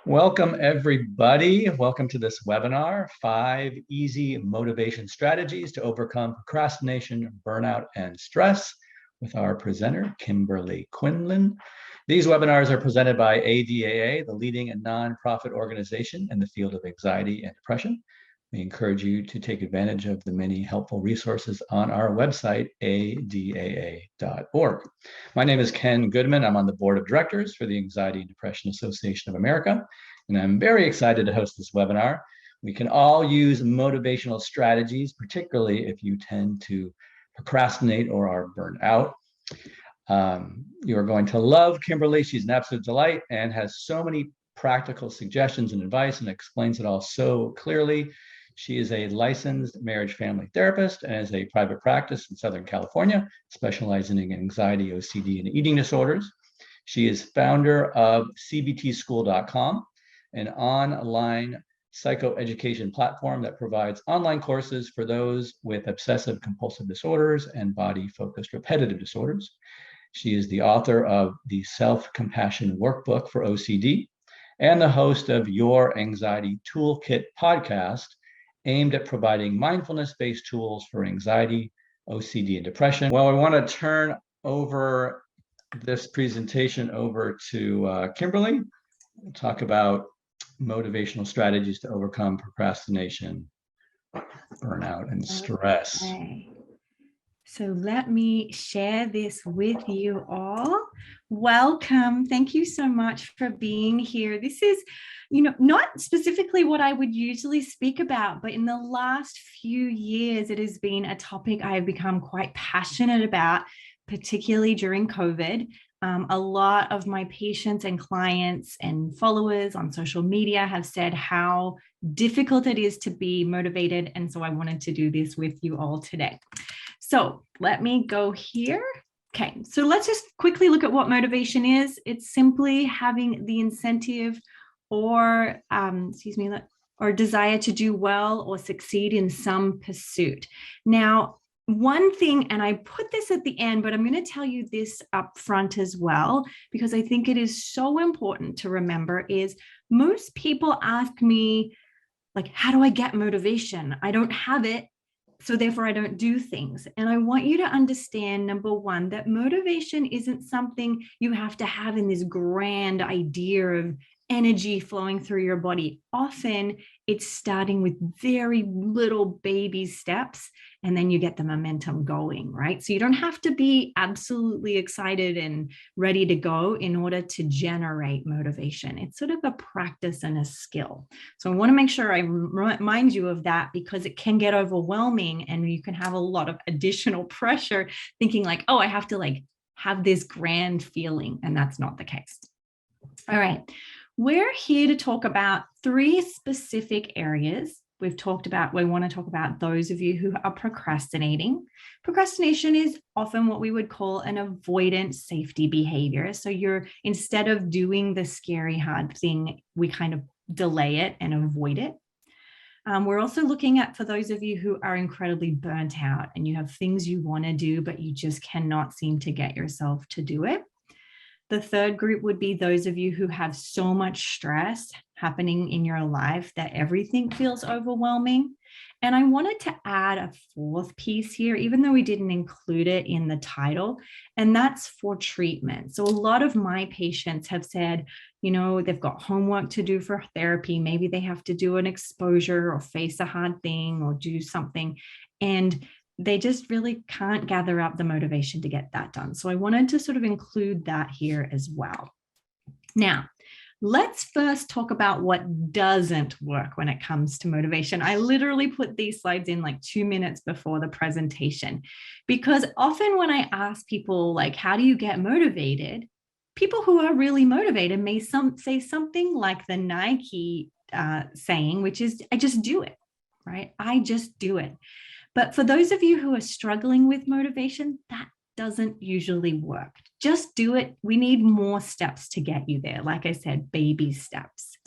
Welcome, everybody. Welcome to this webinar, 5 Easy Motivation Strategies to Overcome Procrastination, Burnout, and Stress, with our presenter, Kimberly Quinlan. These webinars are presented by ADAA, the leading nonprofit organization in the field of anxiety and depression. We encourage you to take advantage of the many helpful resources on our website, adaa.org. My name is Ken Goodman. I'm on the board of directors for the Anxiety and Depression Association of America, and I'm very excited to host this webinar. We can all use motivational strategies, particularly if you tend to procrastinate or are burned out. You are going to love Kimberly. She's an absolute delight and has so many practical suggestions and advice and explains it all so clearly. She is a licensed marriage family therapist and has a private practice in Southern California, specializing in anxiety, OCD, and eating disorders. She is founder of cbtschool.com, an online psychoeducation platform that provides online courses for those with obsessive compulsive disorders and body-focused repetitive disorders. She is the author of the Self-Compassion Workbook for OCD and the host of Your Anxiety Toolkit podcast, aimed at providing mindfulness-based tools for anxiety, OCD, and depression. Well, I want to turn over this presentation over to Kimberly. We'll talk about motivational strategies to overcome procrastination, burnout, and stress. Okay. So let me share this with you all. Welcome. Thank you so much for being here. This is, not specifically what I would usually speak about, but in the last few years, it has been a topic I have become quite passionate about, particularly during COVID. A lot of my patients and clients and followers on social media have said how difficult it is to be motivated. And so I wanted to do this with you all today. So let me go here. Okay, so let's just quickly look at what motivation is. It's simply having the incentive or desire to do well or succeed in some pursuit. Now, one thing, and I put this at the end, but I'm going to tell you this up front as well, because I think it is so important to remember, is most people ask me, like, how do I get motivation? I don't have it, so therefore I don't do things. And I want you to understand, number one, that motivation isn't something you have to have in this grand idea of energy flowing through your body. Often it's starting with very little baby steps, and then you get the momentum going, right? So you don't have to be absolutely excited and ready to go in order to generate motivation. It's sort of a practice and a skill. So I want to make sure I remind you of that, because it can get overwhelming and you can have a lot of additional pressure thinking like, oh, I have to have this grand feeling, and that's not the case. All right. We're here to talk about 3 specific areas. We want to talk about those of you who are procrastinating. Procrastination is often what we would call an avoidant safety behavior. So instead of doing the scary, hard thing, we kind of delay it and avoid it. We're also looking at, for those of you who are incredibly burnt out and you have things you want to do, but you just cannot seem to get yourself to do it. The third group would be those of you who have so much stress happening in your life that everything feels overwhelming. And I wanted to add a 4th piece here, even though we didn't include it in the title, and that's for treatment. So a lot of my patients have said, they've got homework to do for therapy. Maybe they have to do an exposure or face a hard thing or do something, and they just really can't gather up the motivation to get that done. So I wanted to sort of include that here as well. Now, let's first talk about what doesn't work when it comes to motivation. I literally put these slides in like 2 minutes before the presentation, because often when I ask people, like, how do you get motivated? People who are really motivated may say something like the Nike saying, which is, I just do it, right? I just do it. But for those of you who are struggling with motivation, that doesn't usually work. Just do it. We need more steps to get you there. Like I said, baby steps.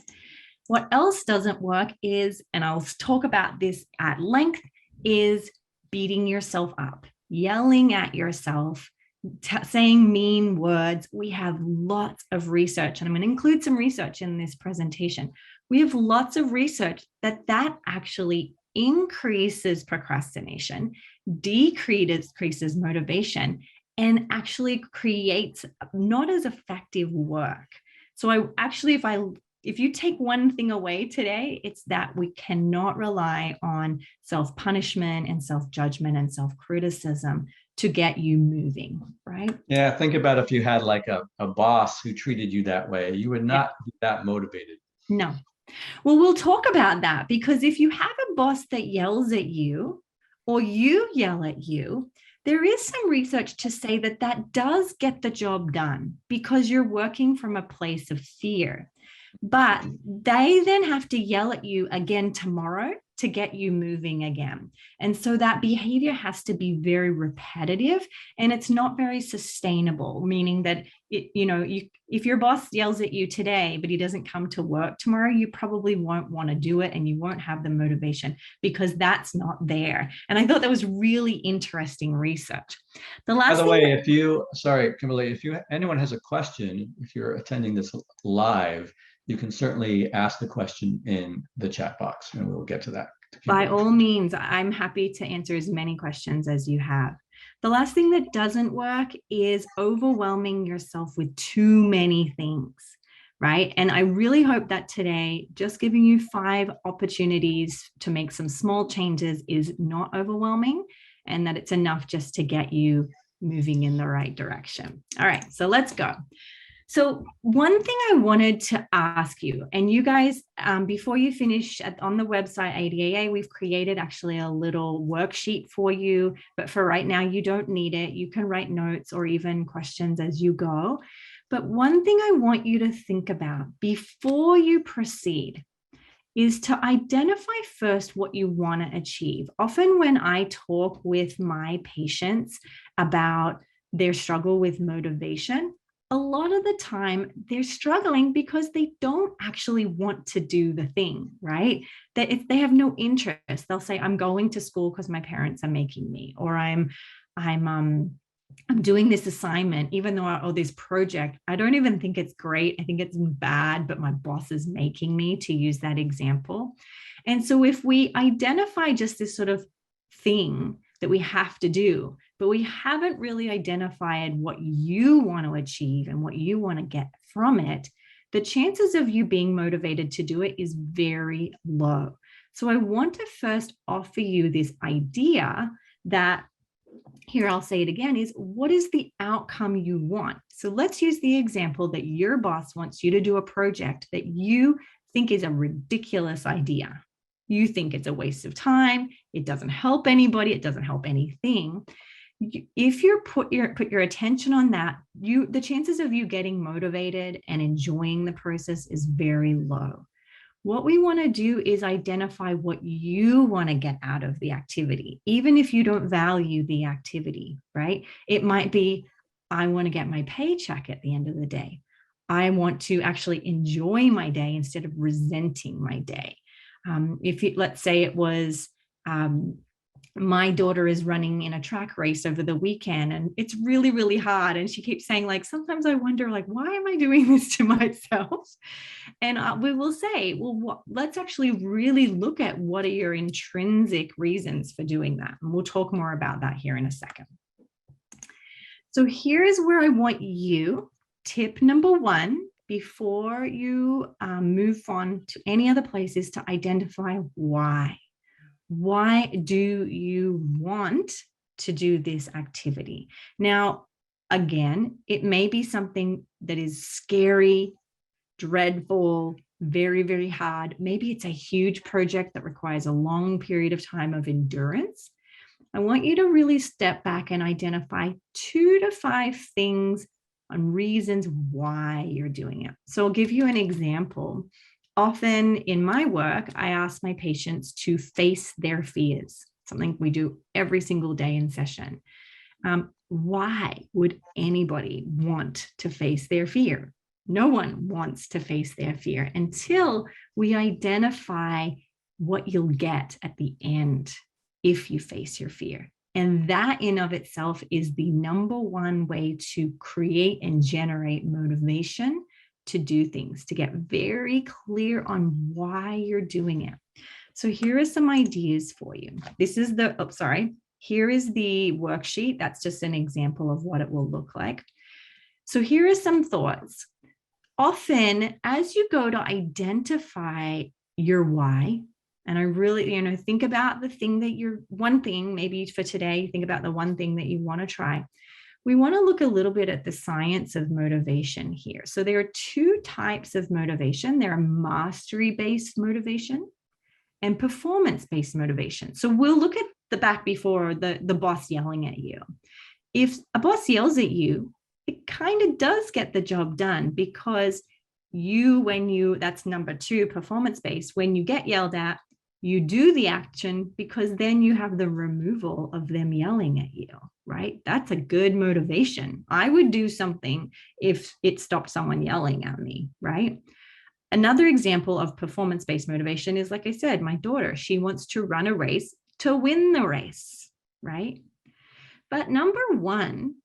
What else doesn't work is, and I'll talk about this at length, is beating yourself up, yelling at yourself, saying mean words. We have lots of research, and I'm going to include some research in this presentation. We have lots of research that actually increases procrastination, decreases motivation, and actually creates not as effective work. So if you take one thing away today, it's that we cannot rely on self-punishment and self-judgment and self-criticism to get you moving, right? Yeah, think about if you had like a boss who treated you that way, you would not be that motivated. No. Well, we'll talk about that, because if you have a boss that yells at you or you yell at you, there is some research to say that does get the job done because you're working from a place of fear. But they then have to yell at you again tomorrow to get you moving again. And so that behavior has to be very repetitive, and it's not very sustainable, meaning that if your boss yells at you today, but he doesn't come to work tomorrow, you probably won't want to do it, and you won't have the motivation because that's not there. And I thought that was really interesting research. By the way, Kimberly, if anyone has a question, if you're attending this live, you can certainly ask the question in the chat box, and we'll get to that. By all means, I'm happy to answer as many questions as you have. The last thing that doesn't work is overwhelming yourself with too many things, right? And I really hope that today, just giving you 5 opportunities to make some small changes is not overwhelming, and that it's enough just to get you moving in the right direction. All right, so let's go. So one thing I wanted to ask you, and you guys, before you finish on the website ADAA, we've created actually a little worksheet for you, but for right now, you don't need it. You can write notes or even questions as you go. But one thing I want you to think about before you proceed is to identify first what you want to achieve. Often when I talk with my patients about their struggle with motivation, a lot of the time they're struggling because they don't actually want to do the thing, right? That if they have no interest, they'll say, I'm going to school because my parents are making me, or I'm doing this assignment, even though this project, I don't even think it's great. I think it's bad, but my boss is making me, to use that example. And so if we identify just this sort of thing that we have to do, but we haven't really identified what you want to achieve and what you want to get from it, the chances of you being motivated to do it is very low. So I want to first offer you this idea that, here I'll say it again, is what is the outcome you want? So let's use the example that your boss wants you to do a project that you think is a ridiculous idea. You think it's a waste of time. It doesn't help anybody. It doesn't help anything. If you put your attention on that, the chances of you getting motivated and enjoying the process is very low. What we want to do is identify what you want to get out of the activity, even if you don't value the activity, right? It might be, I want to get my paycheck at the end of the day. I want to actually enjoy my day instead of resenting my day. Let's say it was, my daughter is running in a track race over the weekend and it's really, really hard. And she keeps saying, like, sometimes I wonder, like, why am I doing this to myself? And we will say, well, let's actually really look at what are your intrinsic reasons for doing that. And we'll talk more about that here in a second. So here's where I want you, tip number 1, before you move on to any other places, to identify why. Why do you want to do this activity? Now, again, it may be something that is scary, dreadful, very, very hard. Maybe it's a huge project that requires a long period of time of endurance. I want you to really step back and identify 2 to 5 things on reasons why you're doing it. So I'll give you an example. Often in my work, I ask my patients to face their fears, something we do every single day in session. Why would anybody want to face their fear? No one wants to face their fear until we identify what you'll get at the end if you face your fear. And that in of itself is the number one way to create and generate motivation to do things, to get very clear on why you're doing it. So here are some ideas for you. This is here is the worksheet. That's just an example of what it will look like. So here are some thoughts. Often, as you go to identify your why, and I really, think about the thing that one thing, maybe for today, think about the one thing that you want to try. We want to look a little bit at the science of motivation here. So there are two types of motivation. There are mastery-based motivation and performance-based motivation. So we'll look at the back before the boss yelling at you. If a boss yells at you, it kind of does get the job done because that's number two, performance-based, when you get yelled at, you do the action because then you have the removal of them yelling at you, right? That's a good motivation. I would do something if it stopped someone yelling at me, right? Another example of performance-based motivation is, like I said, my daughter, she wants to run a race to win the race, right? But number one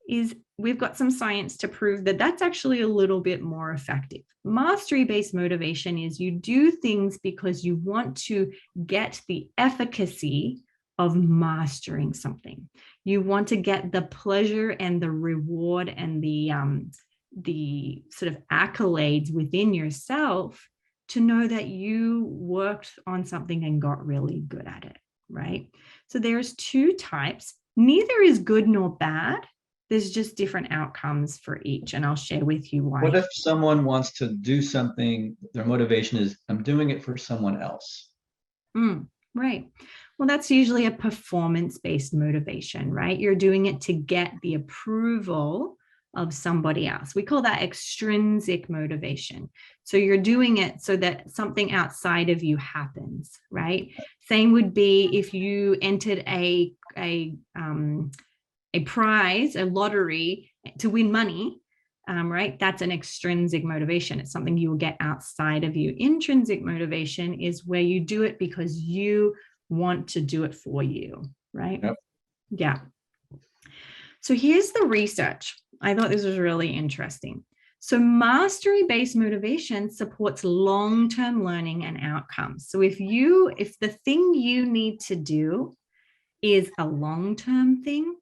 is we've got some science to prove that that's actually a little bit more effective. Mastery-based motivation is you do things because you want to get the efficacy of mastering something. You want to get the pleasure and the reward and the sort of accolades within yourself to know that you worked on something and got really good at it, right? So there's two types. Neither is good nor bad. There's just different outcomes for each, and I'll share with you why. What if someone wants to do something, their motivation is, I'm doing it for someone else? Right. Well, that's usually a performance-based motivation, right? You're doing it to get the approval of somebody else. We call that extrinsic motivation. So you're doing it so that something outside of you happens, right? Same would be if you entered a prize, a lottery to win money, right? That's an extrinsic motivation. It's something you will get outside of you. Intrinsic motivation is where you do it because you want to do it for you, right? Yep. Yeah. So here's the research. I thought this was really interesting. So mastery-based motivation supports long-term learning and outcomes. So if the thing you need to do is a long-term thing,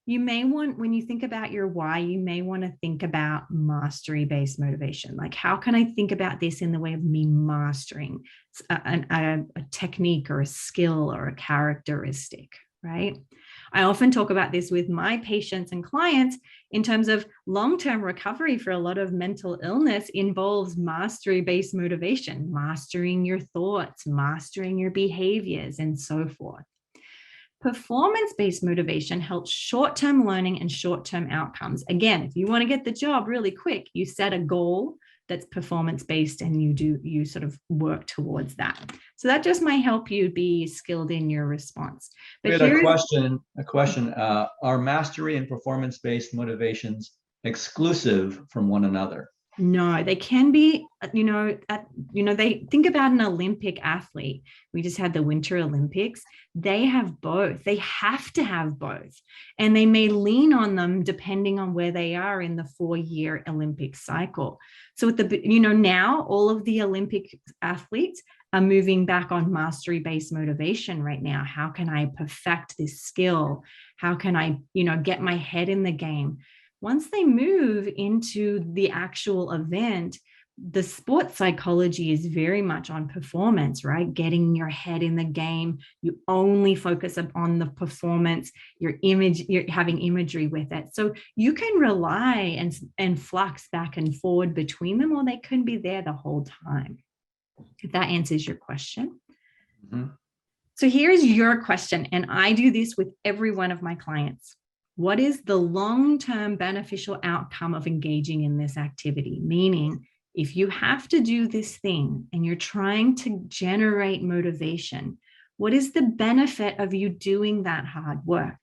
you may want, when you think about your why, you may want to think about mastery-based motivation. Like, how can I think about this in the way of me mastering a technique or a skill or a characteristic, right? I often talk about this with my patients and clients in terms of long-term recovery for a lot of mental illness involves mastery-based motivation, mastering your thoughts, mastering your behaviors, and so forth. Performance-based motivation helps short-term learning and short-term outcomes. Again, if you want to get the job really quick, you set a goal that's performance-based and you sort of work towards that. So that just might help you be skilled in your response. But we had a question. Are mastery and performance-based motivations exclusive from one another? No, they can be, they think about an Olympic athlete. We just had the Winter Olympics. They have both. They have to have both. And they may lean on them depending on where they are in the 4-year Olympic cycle. So now all of the Olympic athletes are moving back on mastery-based motivation right now. How can I perfect this skill? How can I, get my head in the game? Once they move into the actual event, the sports psychology is very much on performance, right? Getting your head in the game. You only focus on the performance, you're having imagery with it. So you can rely and flux back and forward between them, or they can be there the whole time. If that answers your question. Mm-hmm. So here's your question, and I do this with every one of my clients. What is the long-term beneficial outcome of engaging in this activity? Meaning, if you have to do this thing and you're trying to generate motivation, what is the benefit of you doing that hard work,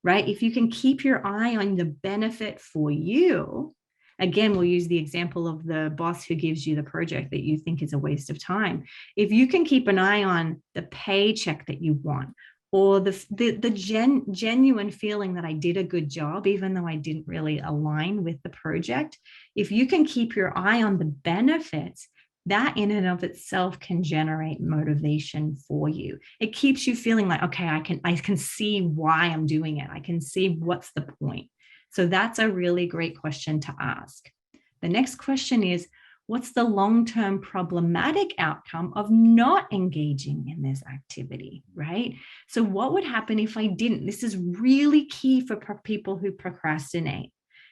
right? If you can keep your eye on the benefit for you, again, we'll use the example of the boss who gives you the project that you think is a waste of time. If you can keep an eye on the paycheck that you want, or the genuine feeling that I did a good job, even though I didn't really align with the project. If you can keep your eye on the benefits, that in and of itself can generate motivation for you. It keeps you feeling like, okay, I can see why I'm doing it. I can see what's the point. So that's a really great question to ask. The next question is, what's the long-term problematic outcome of not engaging in this activity, right? So what would happen if I didn't? This is really key for people who procrastinate,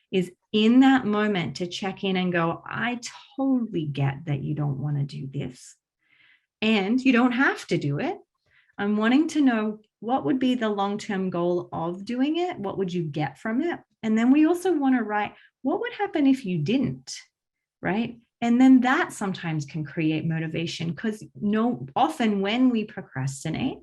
is in that moment to check in and go, I totally get that you don't want to do this. And you don't have to do it. I'm wanting to know, what would be the long-term goal of doing it? What would you get from it? And then we also want to write, what would happen if you didn't, right? And then that sometimes can create motivation, because often when we procrastinate,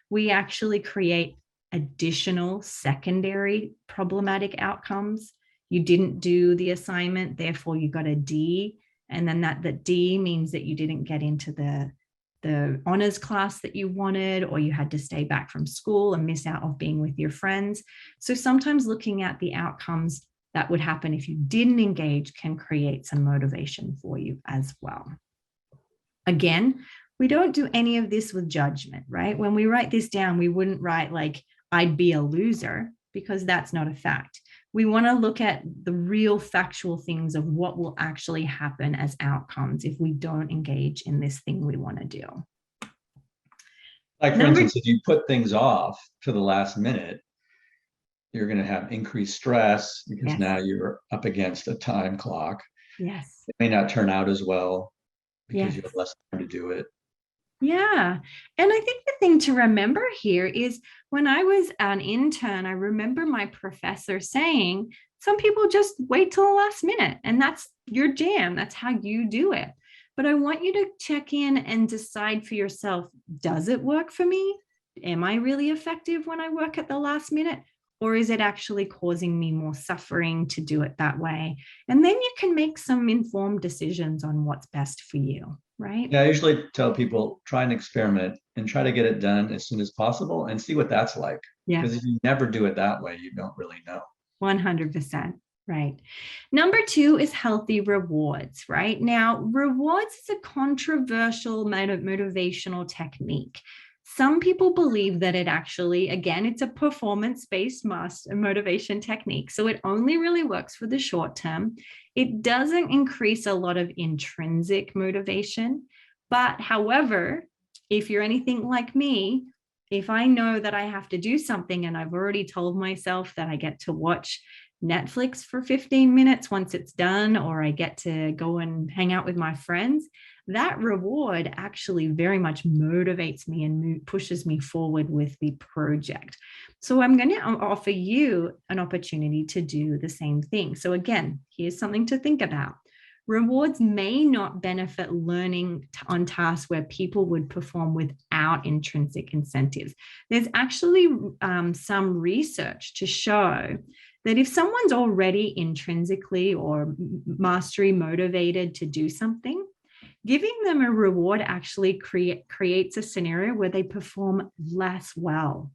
we actually create additional secondary problematic outcomes. You didn't do the assignment, therefore you got a D. And then that D means that you didn't get into the honors class that you wanted, or you had to stay back from school and miss out on being with your friends. So sometimes looking at the outcomes that would happen if you didn't engage can create some motivation for you as well. Again, we don't do any of this with judgment, right? When we write this down, we wouldn't write like, I'd be a loser, because that's not a fact. We want to look at the real factual things of what will actually happen as outcomes if we don't engage in this thing we want to do. Like, for instance, if you put things off to the last minute, you're going to have increased stress, because Yes. now you're up against a time clock. Yes. It may not turn out as well because Yes. you have less time to do it. Yeah. And I think the thing to remember here is, when I was an intern, I remember my professor saying, some people just wait till the last minute, and that's your jam. That's how you do it. But I want you to check in and decide for yourself, does it work for me? Am I really effective when I work at the last minute? Or is it actually causing me more suffering to do it that way? And then you can make some informed decisions on what's best for you, right? Yeah, I usually tell people, try and experiment and try to get it done as soon as possible and see what that's like. Yeah. Because if you never do it that way, you don't really know. 100%. Right. Number 2 is healthy rewards, right? Now, rewards is a controversial motivational technique. Some people believe that it actually, again, it's a performance-based motivation technique. So it only really works for the short term. It doesn't increase a lot of intrinsic motivation. But however, if you're anything like me, if I know that I have to do something and I've already told myself that I get to watch Netflix for 15 minutes once it's done, or I get to go and hang out with my friends, that reward actually very much motivates me and pushes me forward with the project. So I'm going to offer you an opportunity to do the same thing. So again, here's something to think about. Rewards may not benefit learning on tasks where people would perform without intrinsic incentives. There's actually some research to show that if someone's already intrinsically or mastery motivated to do something, giving them a reward actually creates a scenario where they perform less well,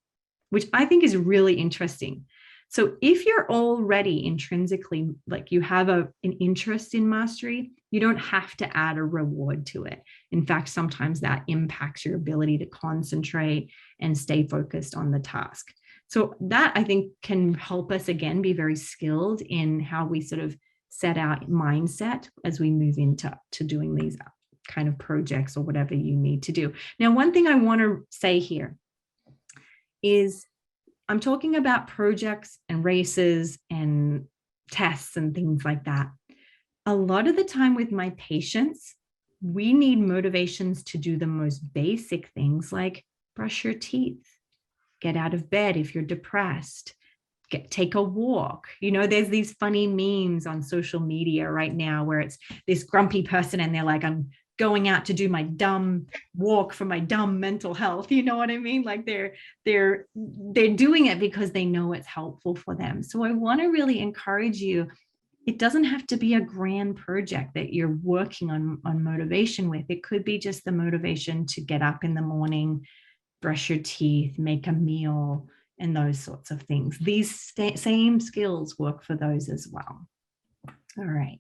which I think is really interesting. So if you're already intrinsically, like you have an interest in mastery, you don't have to add a reward to it. In fact, sometimes that impacts your ability to concentrate and stay focused on the task. So that, I think, can help us, again, be very skilled in how we sort of set our mindset as we move into doing these kind of projects or whatever you need to do. Now, one thing I want to say here is, I'm talking about projects and races and tests and things like that. A lot of the time with my patients, we need motivations to do the most basic things, like brush your teeth, get out of bed if you're depressed, take a walk. You know, there's these funny memes on social media right now where it's this grumpy person and they're like, I'm going out to do my dumb walk for my dumb mental health. You know what I mean? Like they're doing it because they know it's helpful for them. So I want to really encourage you. It doesn't have to be a grand project that you're working on motivation with. It could be just the motivation to get up in the morning, brush your teeth, make a meal, and those sorts of things. These same skills work for those as well. All right.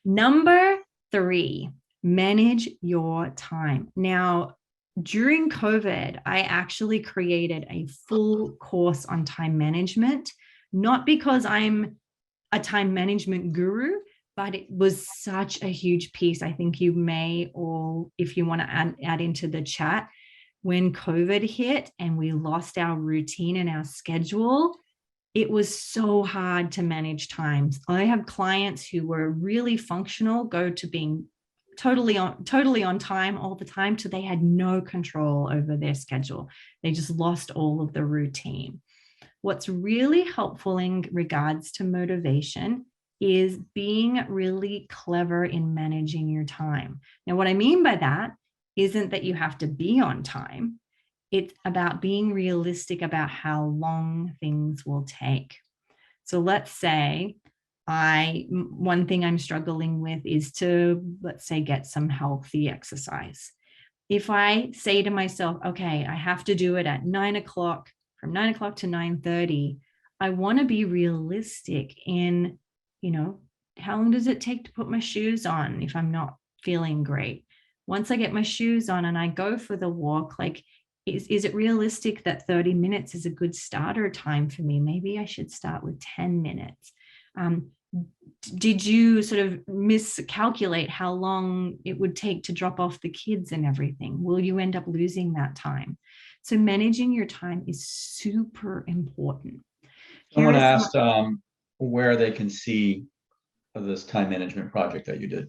Number 3, manage your time. Now, during COVID, I actually created a full course on time management, not because I'm a time management guru, but it was such a huge piece. I think you may all, if you want to add into the chat, when COVID hit and we lost our routine and our schedule, it was so hard to manage times. I have clients who were really functional, go to being totally on time all the time, till they had no control over their schedule. They just lost all of the routine. What's really helpful in regards to motivation is being really clever in managing your time. Now, what I mean by that isn't that you have to be on time. It's about being realistic about how long things will take. So let's say one thing I'm struggling with is to, let's say, get some healthy exercise. If I say to myself, okay, I have to do it at 9 o'clock, from 9 o'clock to 9:30, I want to be realistic in, how long does it take to put my shoes on if I'm not feeling great? Once I get my shoes on and I go for the walk, like, is it realistic that 30 minutes is a good starter time for me? Maybe I should start with 10 minutes. Did you sort of miscalculate how long it would take to drop off the kids and everything? Will you end up losing that time? So managing your time is super important. Someone asked where they can see this time management project that you did.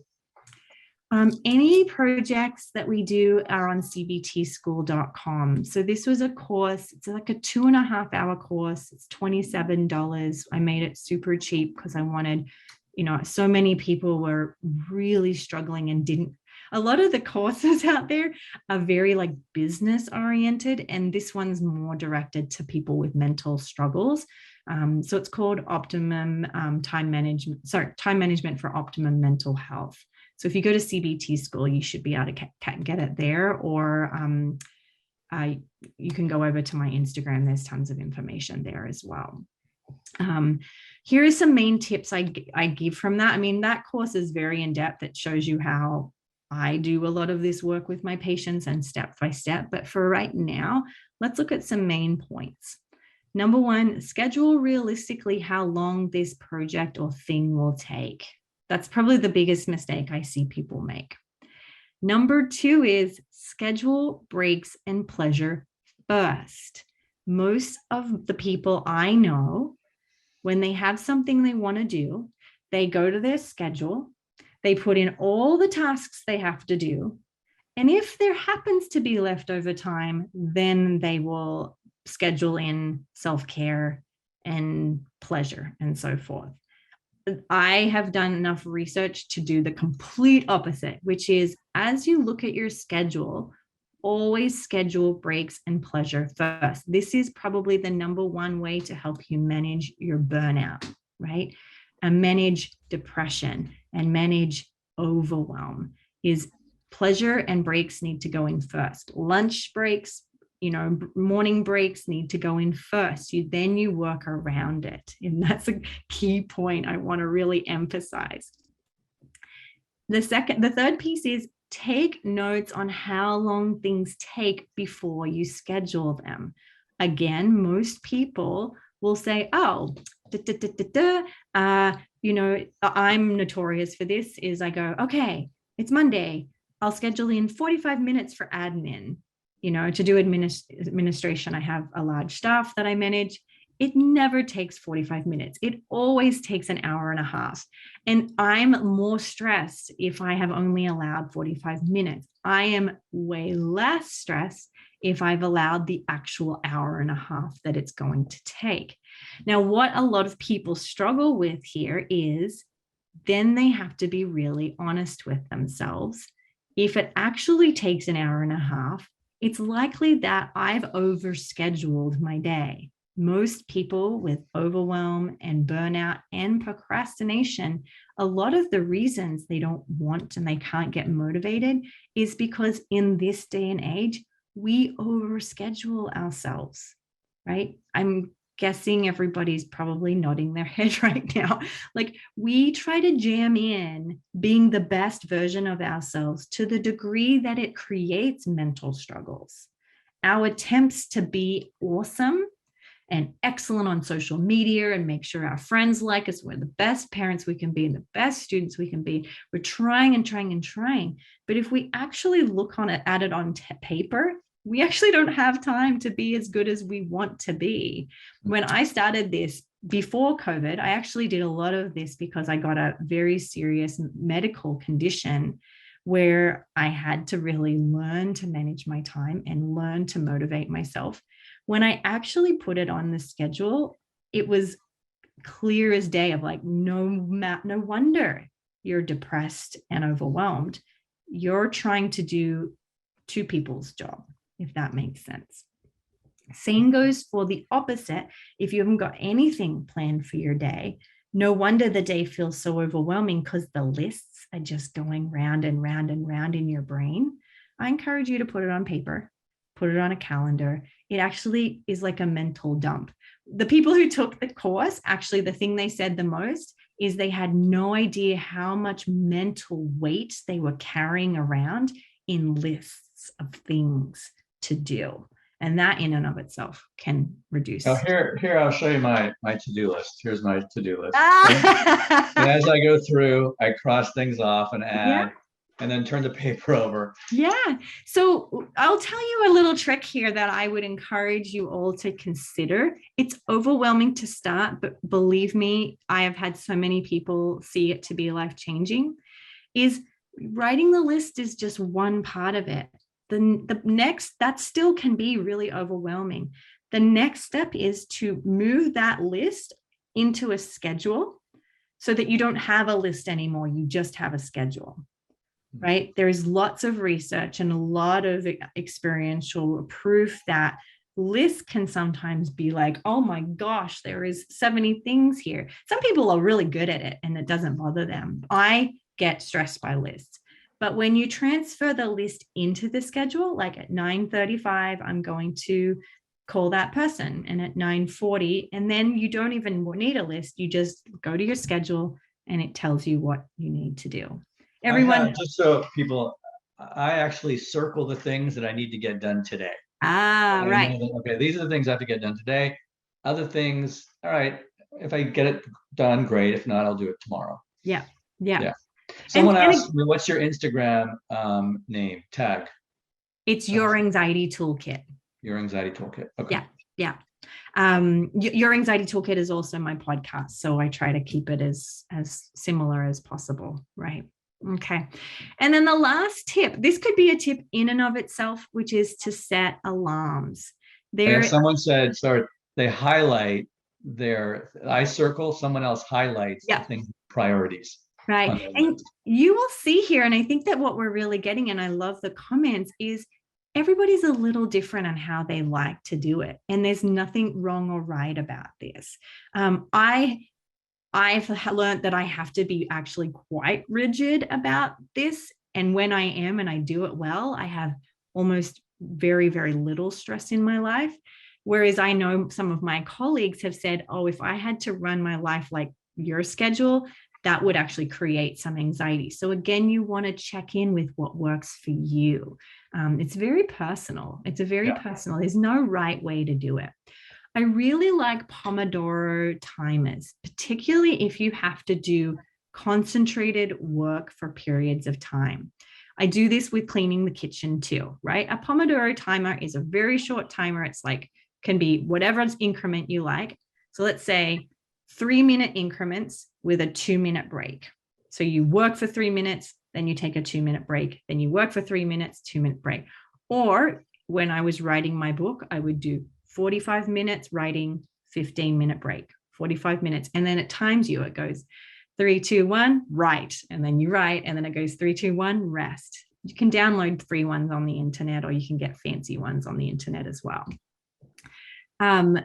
Any projects that we do are on cbtschool.com. So this was a course. It's like a 2.5-hour course. It's $27. I made it super cheap because I wanted, so many people were really struggling and didn't. A lot of the courses out there are very like business oriented, and this one's more directed to people with mental struggles. So it's called Time Management for Optimum Mental Health. So if you go to CBT School, you should be able to get it there, or you can go over to my Instagram. There's tons of information there as well. Here are some main tips I give from that. I mean, that course is very in-depth. It shows you how I do a lot of this work with my patients and step by step. But for right now, let's look at some main points. Number 1, schedule realistically how long this project or thing will take. That's probably the biggest mistake I see people make. Number 2 is schedule breaks and pleasure first. Most of the people I know, when they have something they want to do, they go to their schedule, they put in all the tasks they have to do, and if there happens to be leftover time, then they will schedule in self-care and pleasure and so forth. I have done enough research to do the complete opposite, which is, as you look at your schedule, always schedule breaks and pleasure first. This is probably the number 1 way to help you manage your burnout, right? And manage depression and manage overwhelm. Is pleasure and breaks need to go in first. Lunch breaks, morning breaks need to go in first. Then you work around it. And that's a key point I want to really emphasize. The third piece is take notes on how long things take before you schedule them. Again, most people will say, I'm notorious for this, is I go, okay, it's Monday. I'll schedule in 45 minutes for admin. To do administration. I have a large staff that I manage. It never takes 45 minutes. It always takes an hour and a half. And I'm more stressed if I have only allowed 45 minutes. I am way less stressed if I've allowed the actual hour and a half that it's going to take. Now, what a lot of people struggle with here is then they have to be really honest with themselves. If it actually takes an hour and a half, it's likely that I've overscheduled my day. Most people with overwhelm and burnout and procrastination, a lot of the reasons they don't want and they can't get motivated is because in this day and age, we overschedule ourselves, right? I'm guessing everybody's probably nodding their head right now. Like, we try to jam in being the best version of ourselves to the degree that it creates mental struggles. Our attempts to be awesome and excellent on social media and make sure our friends like us, we're the best parents we can be and the best students we can be. We're trying and trying and trying. But if we actually look at it on paper, we actually don't have time to be as good as we want to be. When I started this before COVID, I actually did a lot of this because I got a very serious medical condition where I had to really learn to manage my time and learn to motivate myself. When I actually put it on the schedule, it was clear as day of like, no wonder you're depressed and overwhelmed. You're trying to do two people's job, if that makes sense. Same goes for the opposite. If you haven't got anything planned for your day, no wonder the day feels so overwhelming because the lists are just going round and round and round in your brain. I encourage you to put it on paper, put it on a calendar. It actually is like a mental dump. The people who took the course, actually, the thing they said the most is they had no idea how much mental weight they were carrying around in lists of things to do. And that in and of itself can reduce. Now here I'll show you my to-do list. Here's my to-do list. And as I go through, I cross things off and add, and then turn the paper over. Yeah. So I'll tell you a little trick here that I would encourage you all to consider. It's overwhelming to start, but believe me, I have had so many people see it to be life-changing. Is writing the list is just one part of it. The next, that still can be really overwhelming. The next step is to move that list into a schedule so that you don't have a list anymore. You just have a schedule, right? There's lots of research and a lot of experiential proof that lists can sometimes be like, oh my gosh, there is 70 things here. Some people are really good at it and it doesn't bother them. I get stressed by lists. But when you transfer the list into the schedule, like at 9:35, I'm going to call that person, and at 9:40, and then you don't even need a list. You just go to your schedule and it tells you what you need to do. Everyone, just so people, I actually circle the things that I need to get done today. Right. Okay, these are the things I have to get done today. Other things, all right, if I get it done, great. If not, I'll do it tomorrow. Yeah. Someone asked me, what's your Instagram name, tag? It's Your Anxiety Toolkit. Your Anxiety Toolkit. Okay. Yeah. Your Anxiety Toolkit is also my podcast, so I try to keep it as similar as possible, right? Okay. And then the last tip, this could be a tip in and of itself, which is to set alarms. Someone said, sorry, they highlight I circle, someone else highlights the things, priorities. Right. And you will see here, and I think that what we're really getting, and I love the comments, is everybody's a little different on how they like to do it. And there's nothing wrong or right about this. I've learned that I have to be actually quite rigid about this. And when I am and I do it well, I have almost very, very little stress in my life. Whereas I know some of my colleagues have said, oh, if I had to run my life like your schedule, that would actually create some anxiety. So again, you want to check in with what works for you. It's very personal. Personal. There's no right way to do it. I really like Pomodoro timers, particularly if you have to do concentrated work for periods of time. I do this with cleaning the kitchen too, right? A Pomodoro timer is a very short timer. It's like, can be whatever increment you like. So let's say 3-minute increments with a 2-minute break. So you work for 3 minutes, then you take a 2-minute break, then you work for 3 minutes, 2-minute break. Or when I was writing my book, I would do 45 minutes writing, 15-minute break, 45 minutes. And then it times you, it goes 3, 2, 1, write. And then you write, and then it goes 3, 2, 1, rest. You can download free ones on the internet, or you can get fancy ones on the internet as well. I'll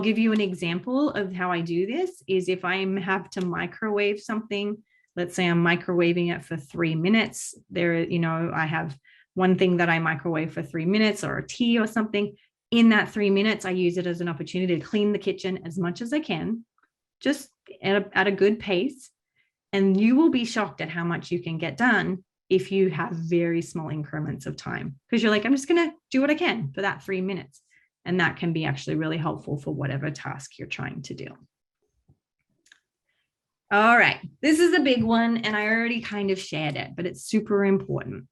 give you an example of how I do this is if I have to microwave something, let's say I'm microwaving it for 3 minutes, I have one thing that I microwave for 3 minutes or a tea or something, in that 3 minutes, I use it as an opportunity to clean the kitchen as much as I can, just at a good pace. And you will be shocked at how much you can get done if you have very small increments of time, because you're like, I'm just going to do what I can for that 3 minutes. And that can be actually really helpful for whatever task you're trying to do. All right, this is a big one, and I already kind of shared it, but it's super important.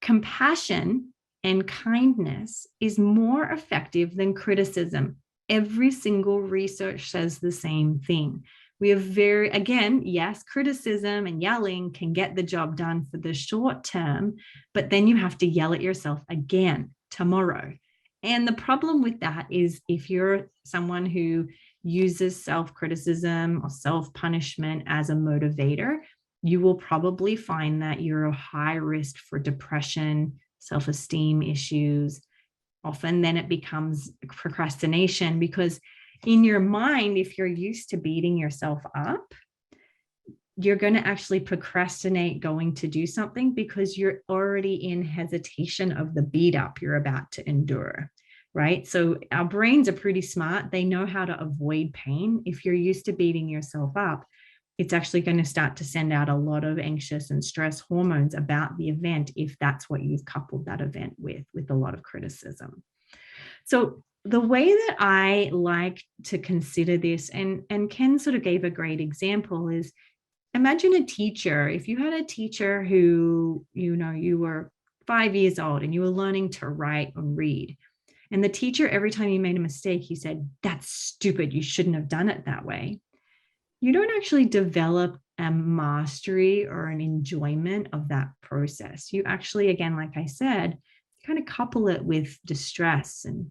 Compassion and kindness is more effective than criticism. Every single research says the same thing. We have again, yes, criticism and yelling can get the job done for the short term, but then you have to yell at yourself again tomorrow. And the problem with that is if you're someone who uses self-criticism or self-punishment as a motivator, you will probably find that you're a high risk for depression, self-esteem issues. Often then it becomes procrastination, because in your mind, if you're used to beating yourself up, you're going to actually procrastinate going to do something because you're already in hesitation of the beat up you're about to endure, right? So our brains are pretty smart. They know how to avoid pain. If you're used to beating yourself up, it's actually going to start to send out a lot of anxious and stress hormones about the event if that's what you've coupled that event with a lot of criticism. So the way that I like to consider this, and Ken sort of gave a great example, is imagine a teacher. If you had a teacher who, you were 5 years old and you were learning to write and read, and the teacher, every time you made a mistake, he said, "That's stupid. You shouldn't have done it that way." You don't actually develop a mastery or an enjoyment of that process. You actually, again, like I said, kind of couple it with distress and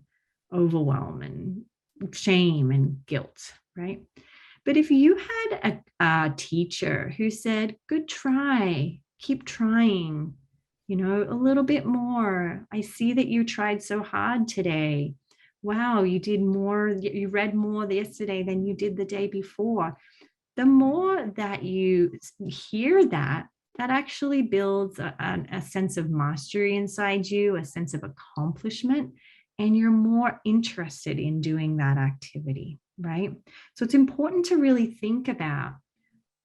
overwhelm and shame and guilt, right? But if you had a teacher who said, "Good try, keep trying, a little bit more. I see that you tried so hard today. Wow, you did more, you read more yesterday than you did the day before." The more that you hear that actually builds a sense of mastery inside you, a sense of accomplishment, and you're more interested in doing that activity, right? So it's important to really think about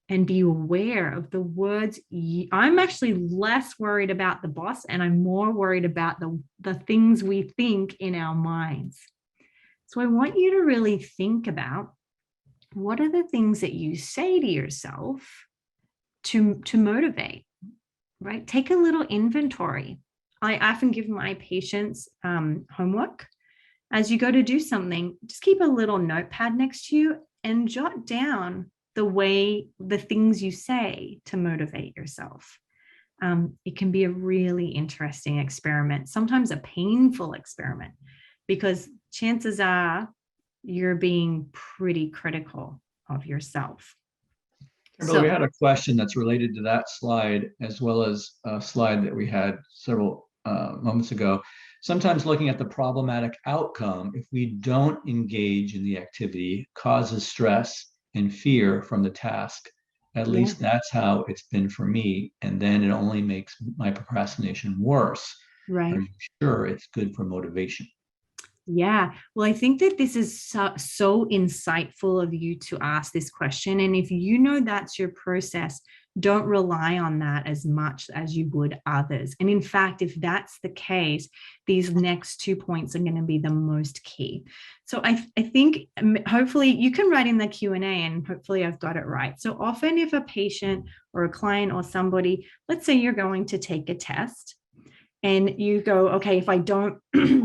and be aware of the words. I'm actually less worried about the boss, and I'm more worried about the things we think in our minds. So I want you to really think about, what are the things that you say to yourself to motivate, right? Take a little inventory. I often give my patients homework. As you go to do something, just keep a little notepad next to you and jot down the things you say to motivate yourself. It can be a really interesting experiment, sometimes a painful experiment, because chances are you're being pretty critical of yourself. Kimberly, we had a question that's related to that slide, as well as a slide that we had several moments ago. Sometimes looking at the problematic outcome, if we don't engage in the activity, causes stress and fear from the task. At least that's how it's been for me. And then it only makes my procrastination worse. Right. Are you sure it's good for motivation? Yeah, well, I think that this is so insightful of you to ask this question. And if you know that's your process, don't rely on that as much as you would others. And in fact, if that's the case, these next 2 points are going to be the most key. So I think hopefully you can write in the Q&A, and hopefully I've got it right. So often if a patient or a client or somebody, let's say you're going to take a test, and you go, okay, if I don't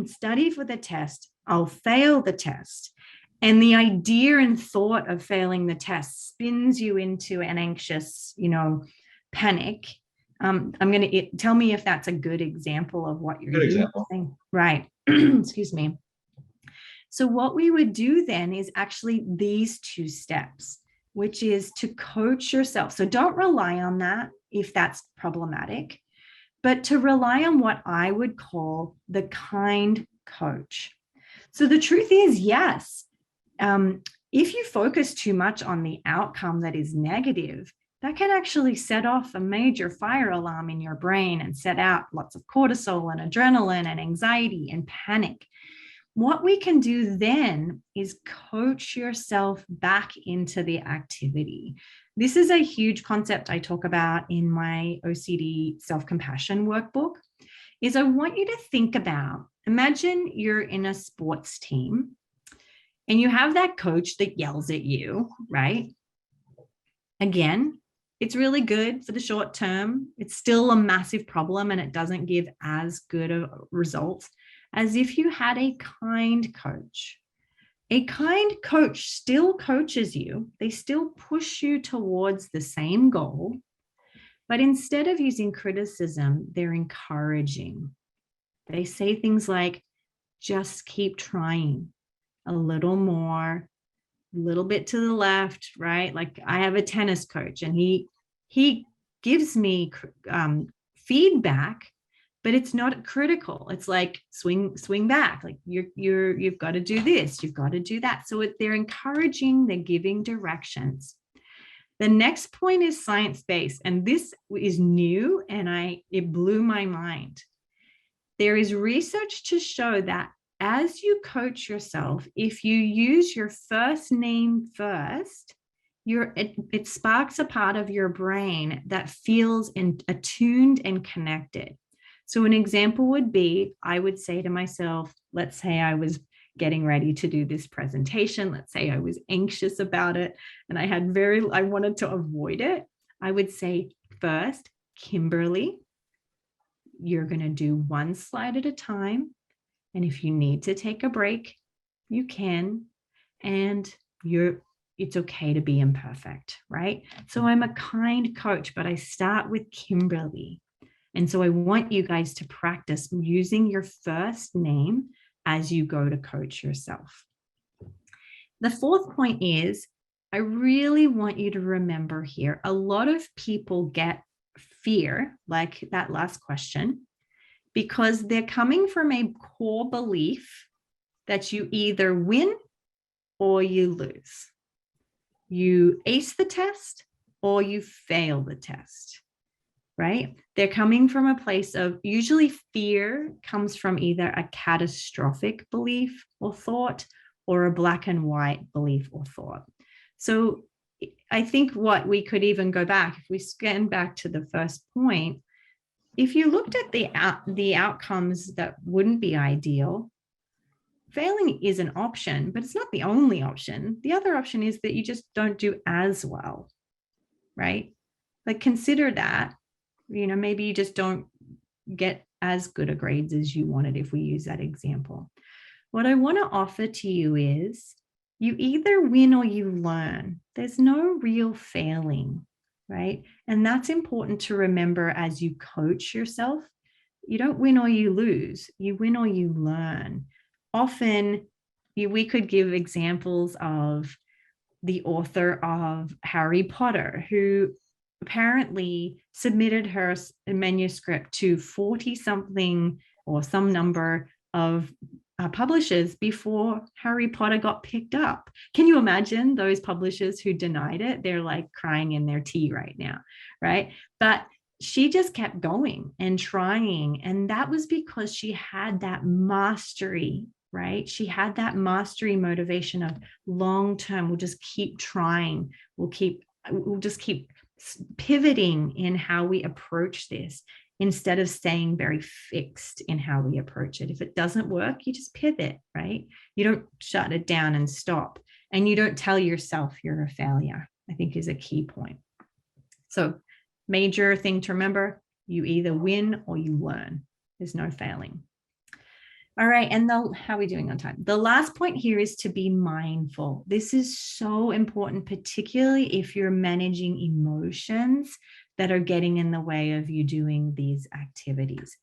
study for the test, I'll fail the test. And the idea and thought of failing the test spins you into an anxious, panic. I'm going to tell me if that's a good example of what you're using. Right. Excuse me. So what we would do then is actually these 2 steps, which is to coach yourself. So don't rely on that if that's problematic, but to rely on what I would call the kind coach. So the truth is, yes, if you focus too much on the outcome that is negative, that can actually set off a major fire alarm in your brain and set out lots of cortisol and adrenaline and anxiety and panic. What we can do then is coach yourself back into the activity. This is a huge concept I talk about in my OCD self-compassion workbook. Is I want you to think about, imagine you're in a sports team and you have that coach that yells at you, right? Again, it's really good for the short term. It's still a massive problem and it doesn't give as good a result as if you had a kind coach. A kind coach still coaches you. They still push you towards the same goal, but instead of using criticism, they're encouraging. They say things like, just keep trying a little more, a little bit to the left, right? Like I have a tennis coach and he gives me feedback, but it's not critical. It's like swing back. Like you've got to do this, you've got to do that. So they're encouraging, they're giving directions. The next point is science-based, and this is new, and it blew my mind. There is research to show that as you coach yourself, if you use your first name first, it sparks a part of your brain that feels attuned and connected. So an example would be, I would say to myself, let's say I was getting ready to do this presentation. Let's say I was anxious about it and I wanted to avoid it. I would say first, Kimberly, you're going to do one slide at a time. And if you need to take a break, you can. And it's okay to be imperfect, right? So I'm a kind coach, but I start with Kimberly. And so I want you guys to practice using your first name as you go to coach yourself. The fourth point is, I really want you to remember here, a lot of people get fear, like that last question, because they're coming from a core belief that you either win or you lose. You ace the test or you fail the test, right? They're coming from a place of, usually fear comes from either a catastrophic belief or thought or a black and white belief or thought. So I think what we could even go back, if we scan back to the first point, if you looked at the outcomes that wouldn't be ideal, failing is an option, but it's not the only option. The other option is that you just don't do as well, right? Like consider that, maybe you just don't get as good a grades as you wanted if we use that example. What I want to offer to you is you either win or you learn. There's no real failing, right? And that's important to remember as you coach yourself. You don't win or you lose. You win or you learn. Often we could give examples of the author of Harry Potter, who apparently submitted her manuscript to 40 something or some number of publishers before Harry Potter got picked up. Can you imagine those publishers who denied it? They're like crying in their tea right now, right? But she just kept going and trying. And that was because she had that mastery, right? She had that mastery motivation of long term. We'll just keep trying. We'll just keep pivoting in how we approach this instead of staying very fixed in how we approach it. If it doesn't work, you just pivot, right? You don't shut it down and stop. And you don't tell yourself you're a failure, I think is a key point. So major thing to remember, you either win or you learn. There's no failing. All right, and how are we doing on time? The last point here is to be mindful. This is so important, particularly if you're managing emotions that are getting in the way of you doing these activities.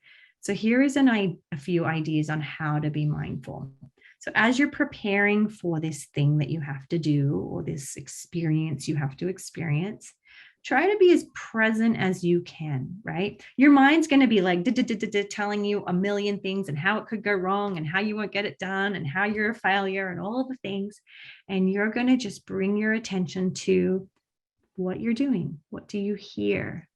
So here is a few ideas on how to be mindful. So as you're preparing for this thing that you have to do, or this experience you have to experience, try to be as present as you can, right? Your mind's going to be like telling you a million things and how it could go wrong and how you won't get it done and how you're a failure and all of the things. And you're going to just bring your attention to what you're doing. What do you hear?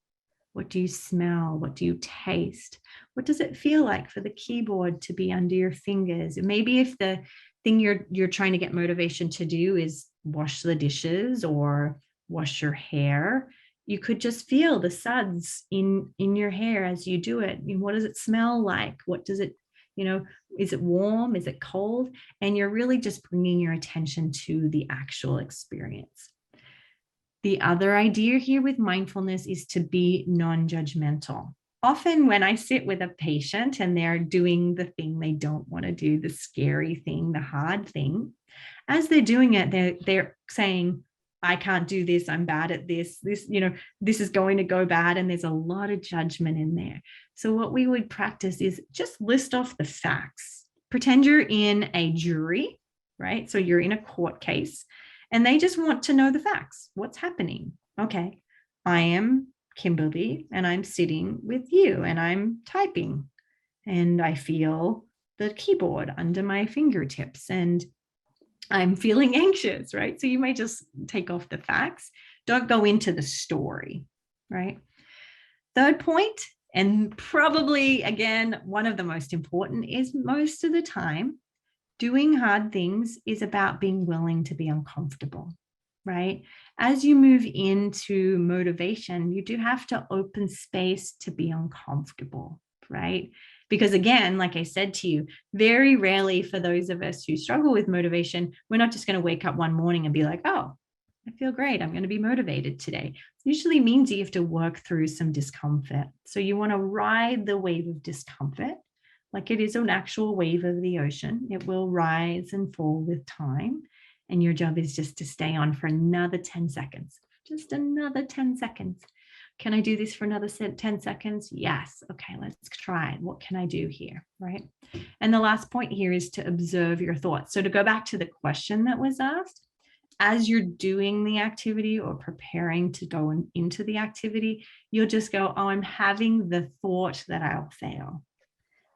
What do you smell? What do you taste? What does it feel like for the keyboard to be under your fingers? Maybe if the thing you're trying to get motivation to do is wash the dishes or wash your hair, you could just feel the suds in your hair as you do it. What does it smell like? What does it, is it warm? Is it cold? And you're really just bringing your attention to the actual experience. The other idea here with mindfulness is to be non-judgmental. Often when I sit with a patient and they're doing the thing they don't want to do, the scary thing, the hard thing, as they're doing it, they're saying, I can't do this, I'm bad at this, this is going to go bad, and there's a lot of judgment in there. So what we would practice is just list off the facts. Pretend you're in a jury, right? So you're in a court case, and they just want to know the facts. What's happening? Okay, I am Kimberly, and I'm sitting with you, and I'm typing, and I feel the keyboard under my fingertips, and I'm feeling anxious, right? So you may just take off the facts. Don't go into the story, right? Third point, and probably, again, one of the most important, is most of the time, doing hard things is about being willing to be uncomfortable, right? As you move into motivation, you do have to open space to be uncomfortable, right? Because again, like I said to you, very rarely for those of us who struggle with motivation, we're not just going to wake up one morning and be like, oh, I feel great, I'm going to be motivated today. It usually means you have to work through some discomfort. So you want to ride the wave of discomfort like it is an actual wave of the ocean. It will rise and fall with time. And your job is just to stay on for another 10 seconds, just another 10 seconds. Can I do this for another 10 seconds? Yes. Okay, let's try it. What can I do here, right? And the last point here is to observe your thoughts. So to go back to the question that was asked, as you're doing the activity or preparing to go into the activity, you'll just go, oh, I'm having the thought that I'll fail.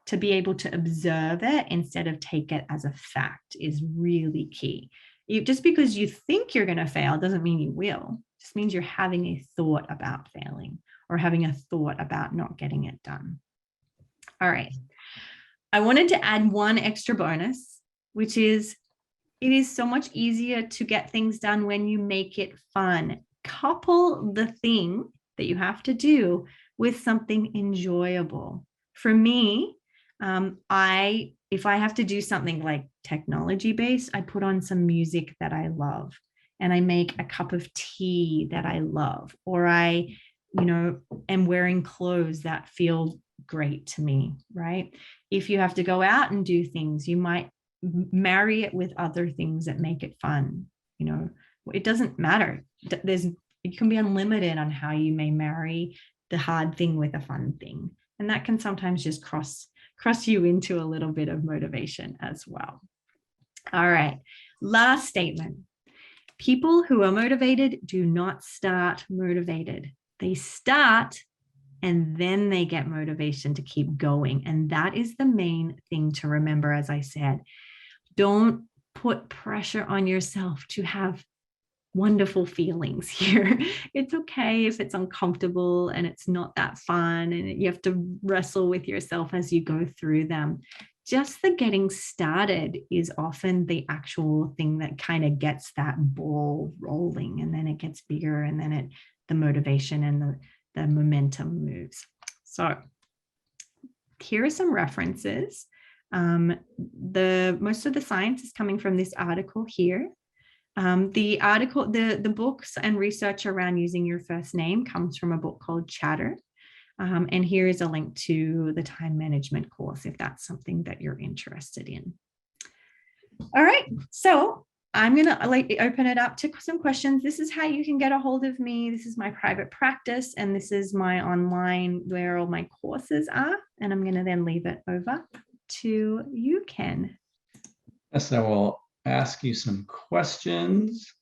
To be able to observe it instead of take it as a fact is really key. Just because you think you're going to fail doesn't mean you will. It just means you're having a thought about failing or having a thought about not getting it done. All right. I wanted to add one extra bonus, which is it is so much easier to get things done when you make it fun. Couple the thing that you have to do with something enjoyable. For me, if I have to do something like technology based, I put on some music that I love, and I make a cup of tea that I love, or I, am wearing clothes that feel great to me, right? If you have to go out and do things, you might marry it with other things that make it fun. It doesn't matter. It can be unlimited on how you may marry the hard thing with a fun thing. And that can sometimes just cross you into a little bit of motivation as well. All right, last statement. People who are motivated do not start motivated. They start and then they get motivation to keep going. And that is the main thing to remember, as I said. Don't put pressure on yourself to have wonderful feelings here. It's okay if it's uncomfortable and it's not that fun and you have to wrestle with yourself as you go through them. Just the getting started is often the actual thing that kind of gets that ball rolling, and then it gets bigger, and then the motivation and the momentum moves. So here are some references. Most of the science is coming from this article here. The books and research around using your first name comes from a book called Chatter. And here is a link to the time management course if that's something that you're interested in. All right, so I'm going to open it up to some questions. This is how you can get a hold of me. This is my private practice, and this is my online where all my courses are. And I'm going to then leave it over to you, Ken. Yes, I will ask you some questions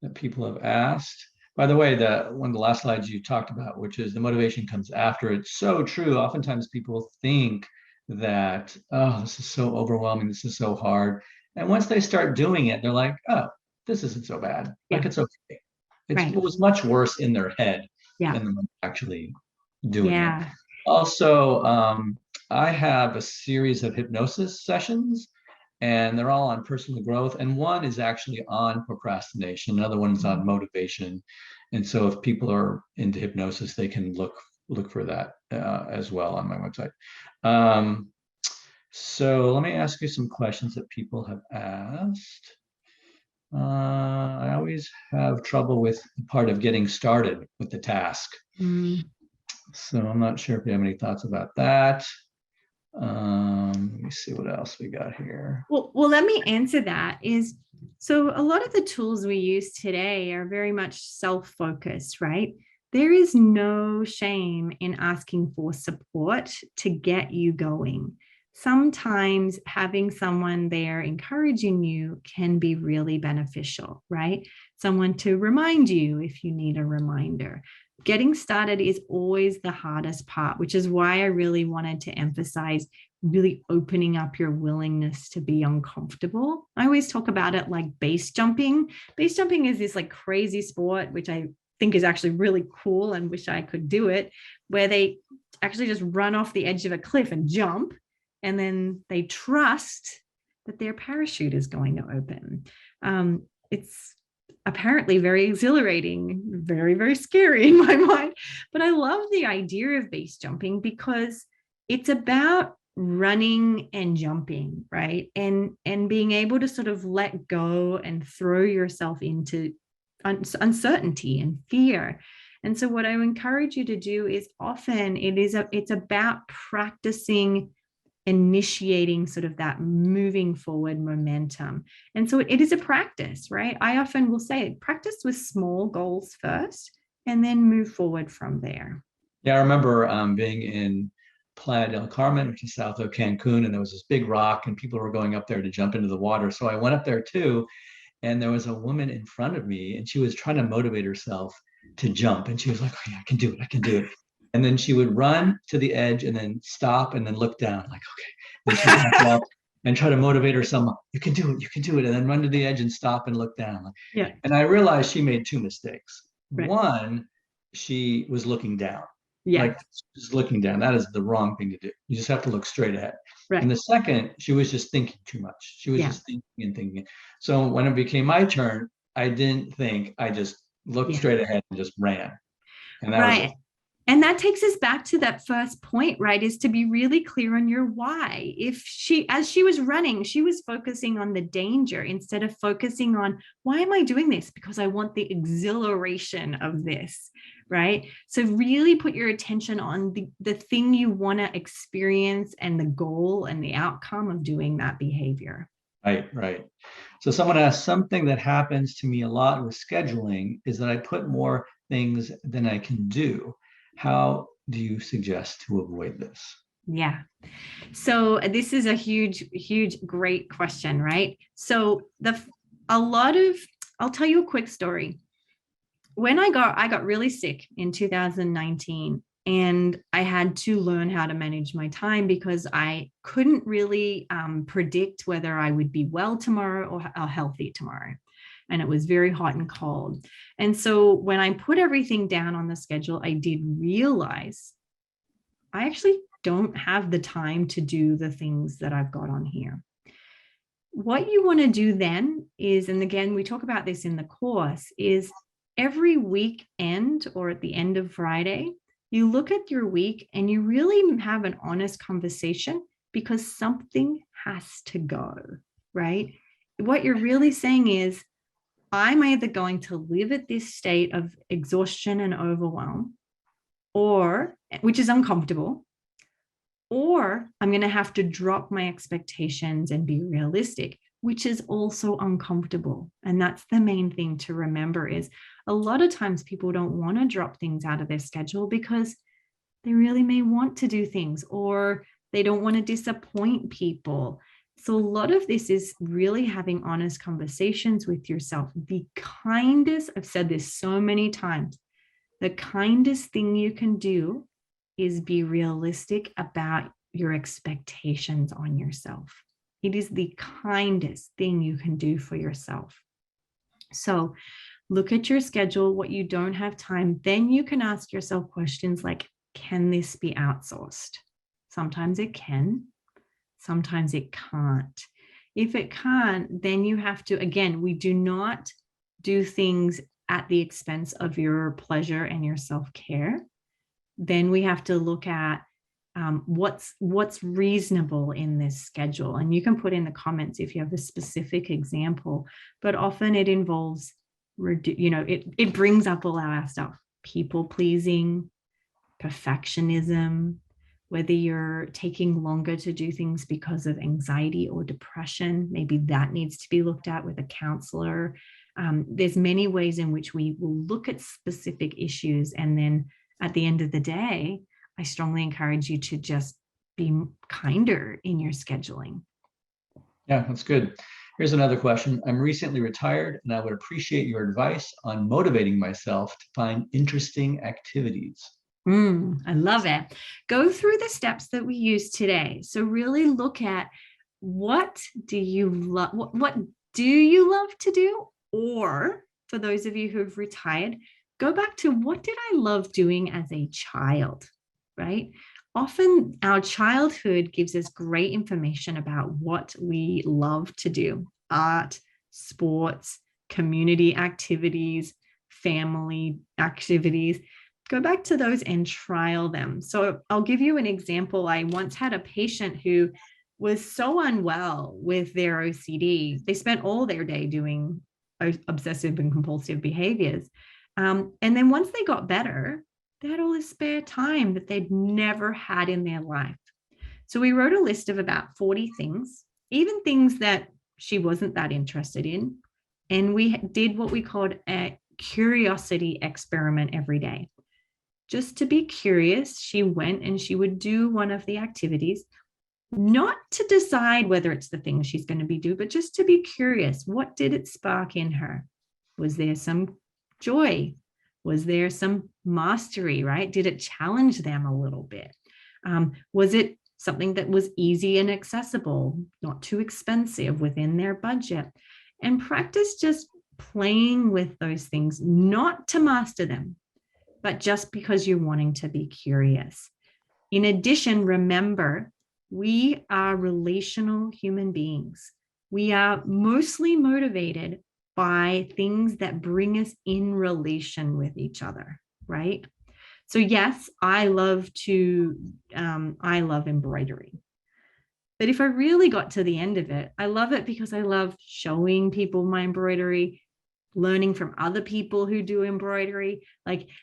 that people have asked. By the way, one of the last slides you talked about, which is the motivation comes after. It's so true. Oftentimes people think that, oh, this is so overwhelming, this is so hard. And once they start doing it, they're like, oh, this isn't so bad. Like, it's okay. Right. It was much worse in their head Yeah. than them actually doing it. Yeah. Also, I have a series of hypnosis sessions, and they're all on personal growth. And one is actually on procrastination. Another one is on motivation. And so, if people are into hypnosis, they can look for that as well on my website. So let me ask you some questions that people have asked. I always have trouble with the part of getting started with the task. Mm. So I'm not sure if you have any thoughts about that. Let me see what else we got here. Well, let me answer that. So a lot of the tools we use today are very much self-focused, right? There is no shame in asking for support to get you going. Sometimes having someone there encouraging you can be really beneficial, right? Someone to remind you if you need a reminder. Getting started is always the hardest part, which is why I really wanted to emphasize really opening up your willingness to be uncomfortable. I always talk about it like base jumping. Base jumping is this like crazy sport, which I think is actually really cool and wish I could do it, where they actually just run off the edge of a cliff and jump, and then they trust that their parachute is going to open. It's apparently very exhilarating, very, very scary in my mind. But I love the idea of base jumping because it's about running and jumping, right? And being able to sort of let go and throw yourself into uncertainty and fear. And so what I encourage you to do is often it's about practicing initiating sort of that moving forward momentum. And so it is a practice, right? I often will say practice with small goals first and then move forward from there. Yeah, I remember being in Playa del Carmen, which is south of Cancun, and there was this big rock and people were going up there to jump into the water. So I went up there too, and there was a woman in front of me and she was trying to motivate herself to jump. And she was like, oh yeah, I can do it. I can do it. And then she would run to the edge and then stop and then look down like, okay. Then she would walk and try to motivate herself. You can do it. You can do it. And then run to the edge and stop and look down. Yeah. And I realized she made two mistakes. Right. One, she was looking down. Yeah. Like just looking down. That is the wrong thing to do. You just have to look straight ahead. Right. And the second, she was just thinking too much. She was just thinking and thinking. So when it became my turn, I didn't think. I just looked straight ahead and just ran. And that was it. And that takes us back to that first point, right? Is to be really clear on your why. As she was running, she was focusing on the danger instead of focusing on, why am I doing this? Because I want the exhilaration of this, right? So really put your attention on the thing you want to experience and the goal and the outcome of doing that behavior. Right. So someone asked, something that happens to me a lot with scheduling is that I put more things than I can do. How do you suggest to avoid this? Yeah. So this is a huge, great question, right? So I'll tell you a quick story. When I got really sick in 2019, and I had to learn how to manage my time because I couldn't really predict whether I would be well tomorrow or healthy tomorrow. And it was very hot and cold. And so when I put everything down on the schedule, I did realize I actually don't have the time to do the things that I've got on here. What you want to do then is, and again, we talk about this in the course, is every weekend or at the end of Friday, you look at your week and you really have an honest conversation because something has to go, right? What you're really saying is, I'm either going to live at this state of exhaustion and overwhelm, which is uncomfortable, or I'm going to have to drop my expectations and be realistic, which is also uncomfortable. And that's the main thing to remember is a lot of times people don't want to drop things out of their schedule because they really may want to do things or they don't want to disappoint people. So a lot of this is really having honest conversations with yourself. I've said this so many times, the kindest thing you can do is be realistic about your expectations on yourself. It is the kindest thing you can do for yourself. So Look at your schedule, what you don't have time. Then you can ask yourself questions like, can this be outsourced? Sometimes it can, sometimes it can't. If it can't, then you have to, again, we do not do things at the expense of your pleasure and your self-care. Then we have to look at what's reasonable in this schedule. And you can put in the comments if you have a specific example, but often it involves, it brings up all our stuff, people pleasing, perfectionism, whether you're taking longer to do things because of anxiety or depression, maybe that needs to be looked at with a counselor. There's many ways in which we will look at specific issues. And then at the end of the day, I strongly encourage you to just be kinder in your scheduling. Yeah, that's good. Here's another question. I'm recently retired and I would appreciate your advice on motivating myself to find interesting activities. I love it. Go through the steps that we use today. So really look at what do you love? What do you love to do? Or for those of you who've retired, go back to what did I love doing as a child, right? Often our childhood gives us great information about what we love to do: art, sports, community activities, family activities. Go back to those and trial them. So I'll give you an example. I once had a patient who was so unwell with their OCD. They spent all their day doing obsessive and compulsive behaviors. And then once they got better, they had all this spare time that they'd never had in their life. So we wrote a list of about 40 things, even things that she wasn't that interested in. And we did what we called a curiosity experiment every day. Just to be curious, she went and she would do one of the activities, not to decide whether it's the thing she's going to be doing, but just to be curious. What did it spark in her? Was there some joy? Was there some mastery, right? Did it challenge them a little bit? Was it something that was easy and accessible, not too expensive, within their budget? And practice just playing with those things, not to master them, but just because you're wanting to be curious. In addition, remember, we are relational human beings. We are mostly motivated by things that bring us in relation with each other, right? So yes, I love embroidery. But if I really got to the end of it, I love it because I love showing people my embroidery, learning from other people who do embroidery.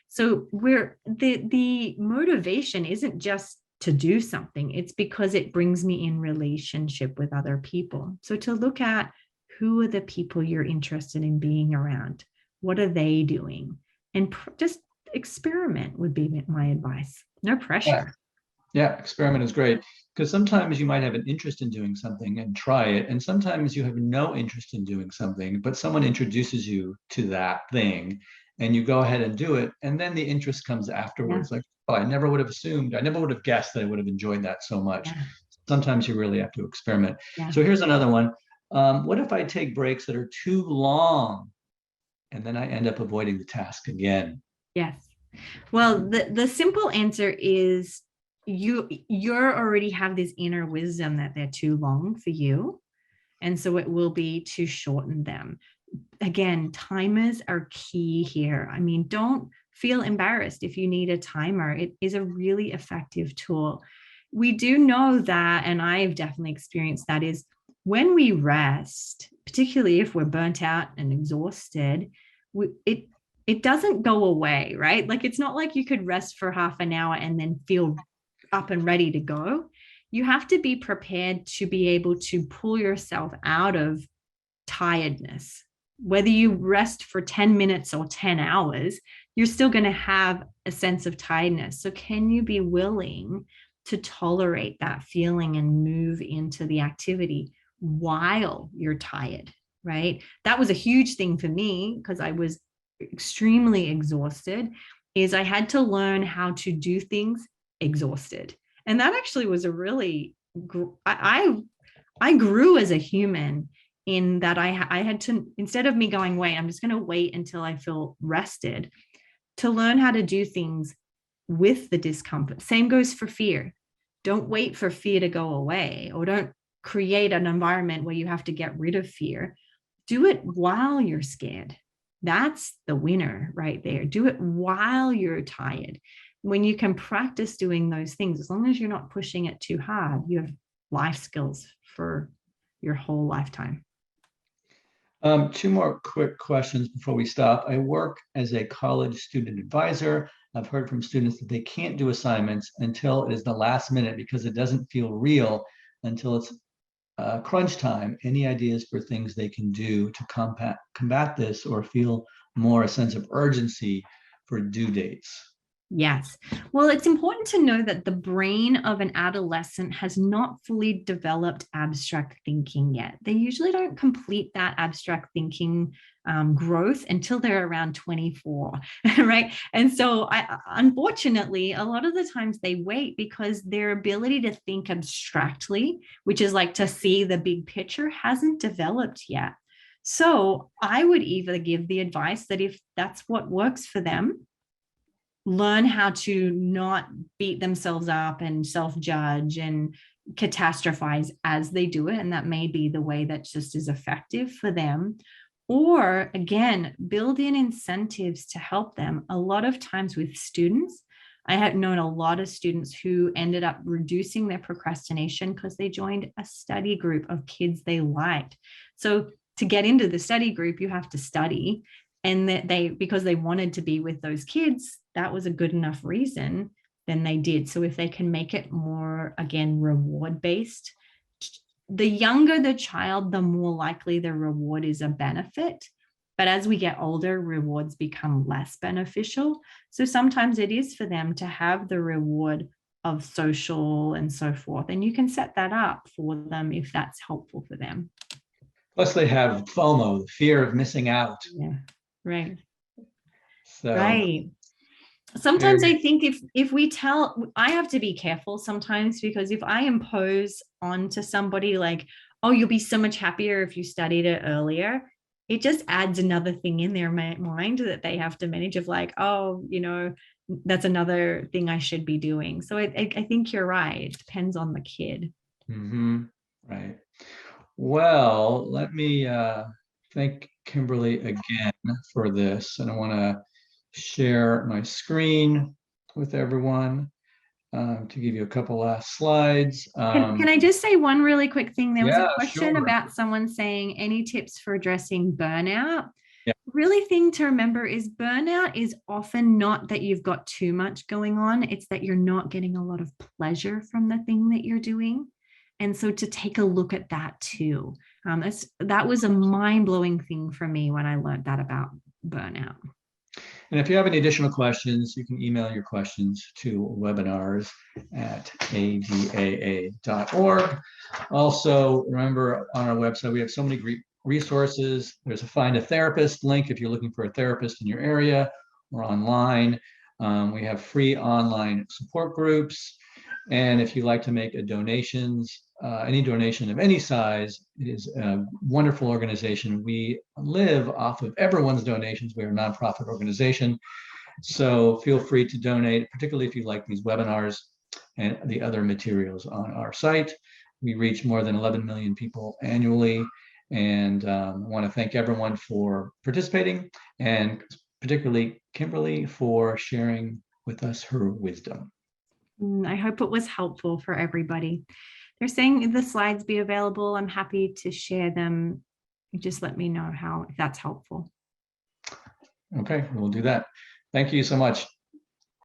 So the motivation isn't just to do something, it's because it brings me in relationship with other people. So to look at who are the people you're interested in being around, what are they doing, and just experiment would be my advice. No pressure. Yeah, experiment is great, because sometimes you might have an interest in doing something and try it, and sometimes you have no interest in doing something, but someone introduces you to that thing and you go ahead and do it, and then the interest comes afterwards. Yeah. Like, oh, I never would have guessed that I would have enjoyed that so much. Yeah. Sometimes you really have to experiment. Yeah. So here's another one. What if I take breaks that are too long and then I end up avoiding the task again? Yes. Well, the simple answer is you already have this inner wisdom that they're too long for you. And so it will be to shorten them. Again, timers are key here. I mean, don't feel embarrassed if you need a timer. It is a really effective tool. We do know that, and I've definitely experienced that, is when we rest, particularly if we're burnt out and exhausted, it doesn't go away, right? Like, it's not like you could rest for half an hour and then feel up and ready to go. You have to be prepared to be able to pull yourself out of tiredness. Whether you rest for 10 minutes or 10 hours, you're still going to have a sense of tiredness. So can you be willing to tolerate that feeling and move into the activity while you're tired, right? That was a huge thing for me because I was extremely exhausted, is I had to learn how to do things exhausted. And that actually was a really, I grew as a human in that I had to, instead of me going, wait, I'm just going to wait until I feel rested, to learn how to do things with the discomfort. Same goes for fear. Don't wait for fear to go away, or don't create an environment where you have to get rid of fear. Do it while you're scared. That's the winner right there. Do it while you're tired. When you can practice doing those things, as long as you're not pushing it too hard, you have life skills for your whole lifetime. Two more quick questions before we stop. I work as a college student advisor. I've heard from students that they can't do assignments until it is the last minute because it doesn't feel real until it's crunch time. Any ideas for things they can do to combat this or feel more a sense of urgency for due dates? Yes. Well, it's important to know that the brain of an adolescent has not fully developed abstract thinking yet. They usually don't complete that abstract thinking growth until they're around 24, right? And so, unfortunately, a lot of the times they wait because their ability to think abstractly, which is like to see the big picture, hasn't developed yet. So I would either give the advice that if that's what works for them, learn how to not beat themselves up and self-judge and catastrophize as they do it. And that may be the way that just is effective for them. Or again, build in incentives to help them. A lot of times with students, I have known a lot of students who ended up reducing their procrastination because they joined a study group of kids they liked. So to get into the study group, you have to study. And that because they wanted to be with those kids, that was a good enough reason, then they did. So if they can make it more, again, reward based, the younger the child, the more likely the reward is a benefit. But as we get older, rewards become less beneficial. So sometimes it is for them to have the reward of social and so forth. And you can set that up for them if that's helpful for them. Plus, they have FOMO, the fear of missing out. Yeah, right. So, right. Sometimes I think if we tell, I have to be careful sometimes, because if I impose onto somebody like, oh, you'll be so much happier if you studied it earlier, it just adds another thing in their mind that they have to manage of like, oh, that's another thing I should be doing. So I think you're right. It depends on the kid. Mm-hmm. Right. Well, let me thank Kimberly again for this. And I want to share my screen with everyone to give you a couple last slides. Can I just say one really quick thing? There was a question sure. about someone saying any tips for addressing burnout. Yeah. Really thing to remember is burnout is often not that you've got too much going on. It's that you're not getting a lot of pleasure from the thing that you're doing. And so to take a look at that too. That was a mind-blowing thing for me when I learned that about burnout. And if you have any additional questions, you can email your questions to webinars@adaa.org. Also, remember on our website, we have so many great resources. There's a Find a Therapist link if you're looking for a therapist in your area or online. We have free online support groups. And if you'd like to make any donation of any size, it is a wonderful organization. We live off of everyone's donations. We're a nonprofit organization. So feel free to donate, particularly if you like these webinars and the other materials on our site. We reach more than 11 million people annually. And I want to thank everyone for participating, and particularly Kimberly for sharing with us her wisdom. I hope it was helpful for everybody. They're saying the slides be available. I'm happy to share them. Just let me know if that's helpful. Okay, we'll do that. Thank you so much.